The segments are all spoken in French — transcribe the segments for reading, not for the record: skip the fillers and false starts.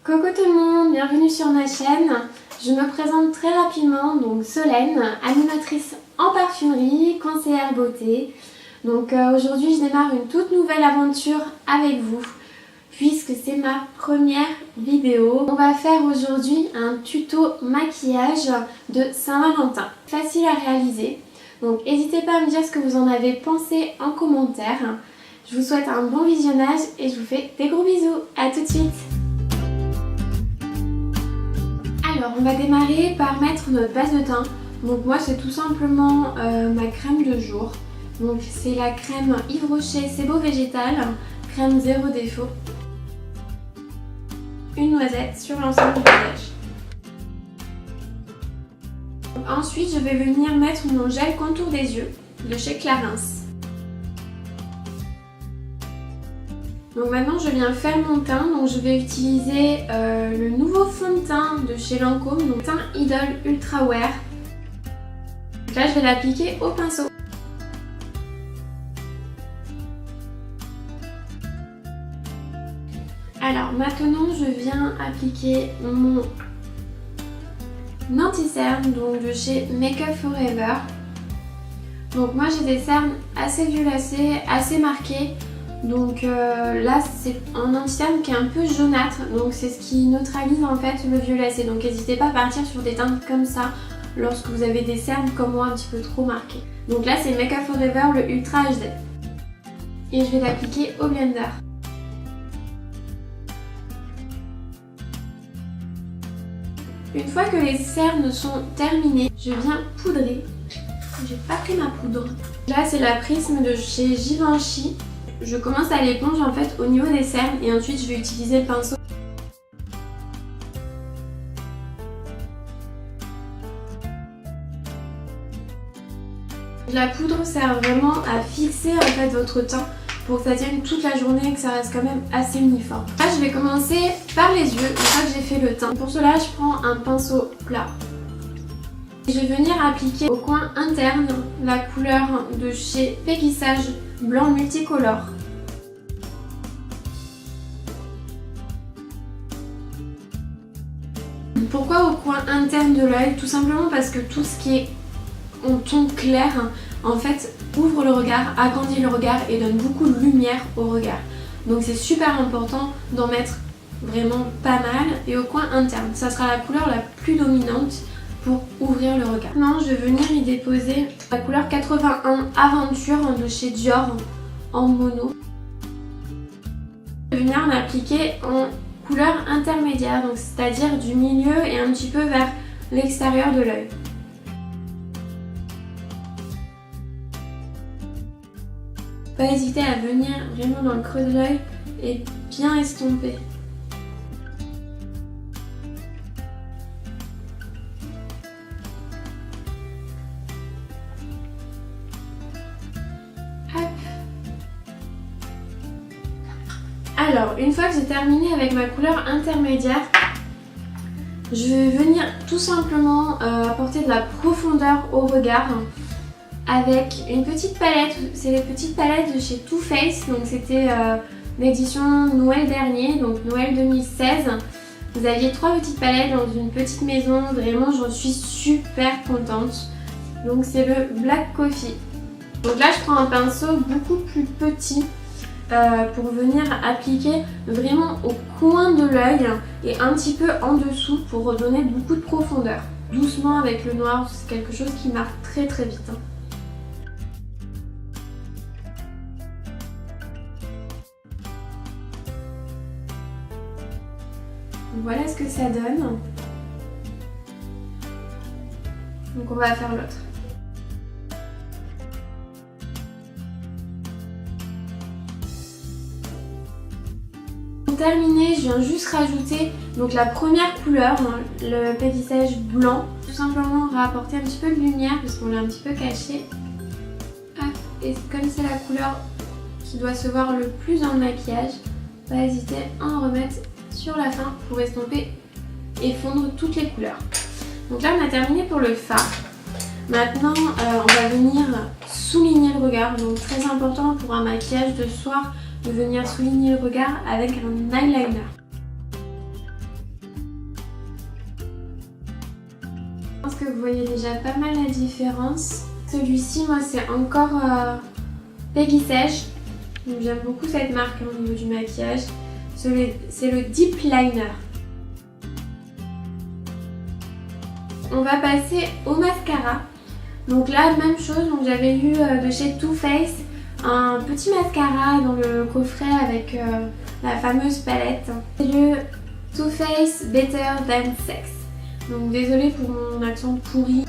Coucou tout le monde, bienvenue sur ma chaîne. Je me présente très rapidement, donc Solène, animatrice en parfumerie, conseillère beauté. Donc aujourd'hui je démarre une toute nouvelle aventure avec vous, puisque c'est ma première vidéo. On va faire aujourd'hui un tuto maquillage de Saint-Valentin. Facile à réaliser, donc n'hésitez pas à me dire ce que vous en avez pensé en commentaire. Je vous souhaite un bon visionnage et je vous fais des gros bisous. À tout de suite. Alors on va démarrer par mettre notre base de teint. Donc moi c'est tout simplement ma crème de jour. Donc c'est la crème Yves Rocher C'est Beau Végétal, crème zéro défaut. Une noisette sur l'ensemble du visage. Ensuite je vais venir mettre mon gel contour des yeux de chez Clarins. Donc maintenant je viens faire mon teint, donc je vais utiliser le nouveau fond de teint de chez Lancôme, donc teint Idol Ultra Wear. Donc là je vais l'appliquer au pinceau. Alors maintenant je viens appliquer mon anti-cerne donc de chez Make Up For Ever. Donc moi j'ai des cernes assez violacées, assez marquées. Donc là c'est un anti-cerne qui est un peu jaunâtre, donc c'est ce qui neutralise en fait le violacé. Donc n'hésitez pas à partir sur des teintes comme ça lorsque vous avez des cernes comme moi un petit peu trop marquées. Donc là c'est Make Up For Ever le Ultra HD. Et je vais l'appliquer au blender. Une fois que les cernes sont terminées, je viens poudrer. J'ai pas pris ma poudre. Là c'est la Prisme de chez Givenchy. Je commence à l'éponge en fait au niveau des cernes et ensuite je vais utiliser le pinceau. La poudre sert vraiment à fixer en fait votre teint pour que ça tienne toute la journée et que ça reste quand même assez uniforme. Là je vais commencer par les yeux une fois que j'ai fait le teint. Pour cela je prends un pinceau plat. Je vais venir appliquer au coin interne la couleur de chez Péguissage blanc multicolore. Pourquoi au coin interne de l'œil? Tout simplement parce que tout ce qui est en ton clair en fait ouvre le regard, agrandit le regard et donne beaucoup de lumière au regard. Donc c'est super important d'en mettre vraiment pas mal et au coin interne. Ça sera la couleur la plus dominante pour ouvrir le regard. Maintenant je vais venir y déposer la couleur 81 Aventure de chez Dior en mono. Je vais venir l'appliquer en couleur intermédiaire, donc c'est-à-dire du milieu et un petit peu vers l'extérieur de l'œil. Pas hésiter à venir vraiment dans le creux de l'œil et bien estomper. Alors, une fois que j'ai terminé avec ma couleur intermédiaire, je vais venir tout simplement apporter de la profondeur au regard avec une petite palette. C'est les petites palettes de chez Too Faced, donc c'était l'édition Noël dernier, donc Noël 2016. Vous aviez 3 petites palettes dans une petite maison, vraiment j'en suis super contente. Donc c'est le Black Coffee. Donc là je prends un pinceau beaucoup plus petit. Pour venir appliquer vraiment au coin de l'œil et un petit peu en dessous pour redonner beaucoup de profondeur. Doucement avec le noir, c'est quelque chose qui marque très très vite. Voilà ce que ça donne. Donc on va faire l'autre. Pour terminer, je viens juste rajouter donc la première couleur, le pétissage blanc. Tout simplement rapporter un petit peu de lumière parce qu'on l'a un petit peu caché. Hop. Et comme c'est la couleur qui doit se voir le plus dans le maquillage, pas hésiter à en remettre sur la fin pour estomper et fondre toutes les couleurs. Donc là on a terminé pour le fard. Maintenant on va venir souligner le regard, donc très important pour un maquillage de soir de venir souligner le regard avec un eyeliner. pense que vous voyez déjà pas mal la différence. Celui-ci, moi, c'est encore Peggy Sage. J'aime beaucoup cette marque au niveau du maquillage. C'est le Deep Liner. On va passer au mascara. Donc là, même chose, donc j'avais eu de chez Too Faced un petit mascara dans le coffret avec la fameuse palette. C'est le Too Faced Better Than Sex. Donc désolée pour mon accent pourri.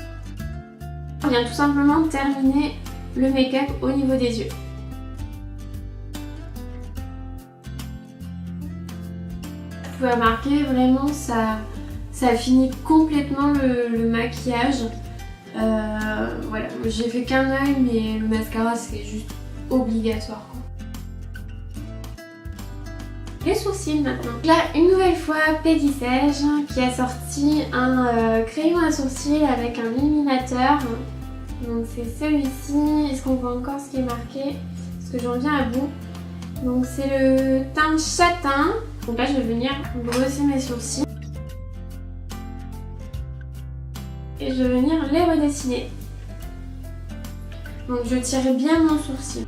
On vient tout simplement terminer le make-up au niveau des yeux. Vous pouvez remarquer vraiment ça finit complètement le maquillage. Voilà, j'ai fait qu'un œil mais le mascara c'est juste obligatoire quoi. Les sourcils maintenant. Là une nouvelle fois Peggy Sage qui a sorti un crayon à sourcils avec un illuminateur. Donc c'est celui-ci. Est-ce qu'on voit encore ce qui est marqué? Parce que j'en viens à bout. Donc c'est le teint châtain. Donc là je vais venir brosser mes sourcils. Et je vais venir les redessiner. Donc je tire bien mon sourcil.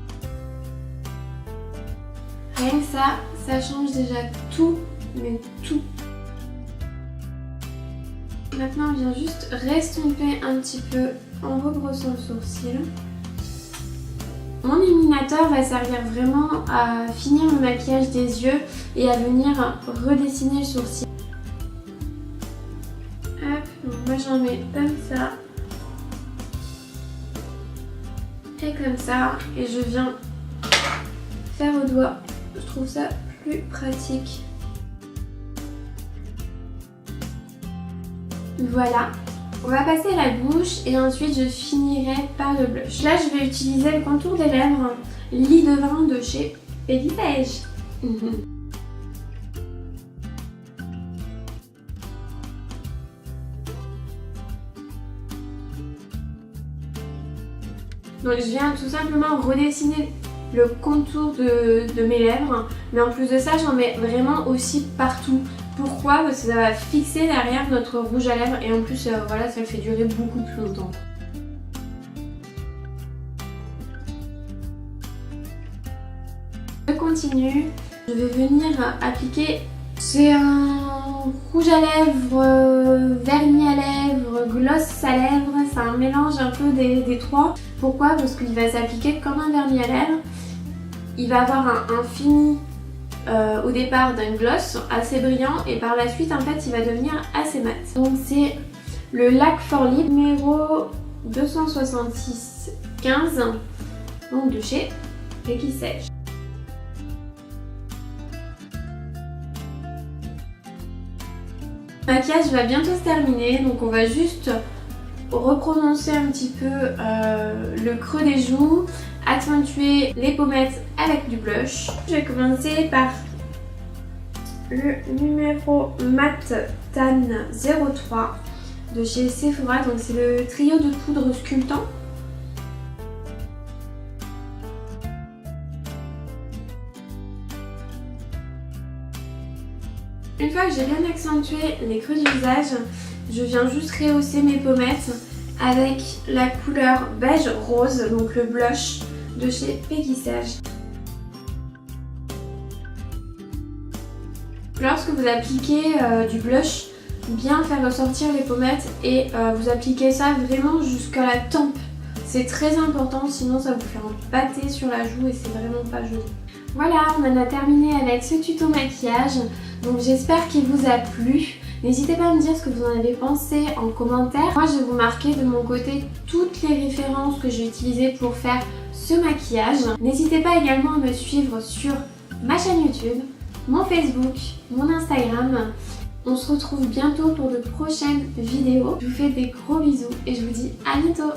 Rien que ça change déjà tout, mais tout. Maintenant on vient juste restomper un petit peu en rebrossant le sourcil. Mon illuminateur va servir vraiment à finir le maquillage des yeux et à venir redessiner le sourcil. Hop, donc moi j'en mets comme ça. Et comme ça. Et je viens faire au doigt. Je trouve ça plus pratique. Voilà. On va passer à la bouche et ensuite je finirai par le blush. Là je vais utiliser le contour des lèvres Lit de vin de chez Peggy Sage. Donc je viens tout simplement redessiner le contour de mes lèvres, mais en plus de ça j'en mets vraiment aussi partout. Pourquoi? Parce que ça va fixer derrière notre rouge à lèvres et en plus voilà, ça le fait durer beaucoup plus longtemps. Je continue, je vais venir appliquer, c'est un rouge à lèvres, vernis à lèvres, gloss à lèvres, c'est un mélange un peu des trois. Pourquoi? Parce qu'il va s'appliquer comme un vernis à lèvres, il va avoir un fini au départ d'un gloss assez brillant et par la suite en fait il va devenir assez mat. Donc c'est le Lac for Lip numéro 266 15, donc de chez Peggy Sage. Le maquillage va bientôt se terminer, donc on va juste reprononcer un petit peu le creux des joues, accentuer les pommettes avec du blush. Je vais commencer par le numéro Matte Tan 03 de chez Sephora, donc c'est le trio de poudre sculptant. Une fois que j'ai bien accentué les creux du visage, je viens juste rehausser mes pommettes avec la couleur beige rose, donc le blush de chez Peggy Sage. Lorsque vous appliquez du blush, bien faire ressortir les pommettes et vous appliquez ça vraiment jusqu'à la tempe. C'est très important, sinon ça vous fait un pâté sur la joue et c'est vraiment pas joli. Voilà, on en a terminé avec ce tuto maquillage. Donc j'espère qu'il vous a plu. N'hésitez pas à me dire ce que vous en avez pensé en commentaire. Moi je vais vous marquer de mon côté toutes les références que j'ai utilisées pour faire ce maquillage. N'hésitez pas également à me suivre sur ma chaîne YouTube, mon Facebook, mon Instagram. On se retrouve bientôt pour de prochaines vidéos. Je vous fais des gros bisous et je vous dis à bientôt.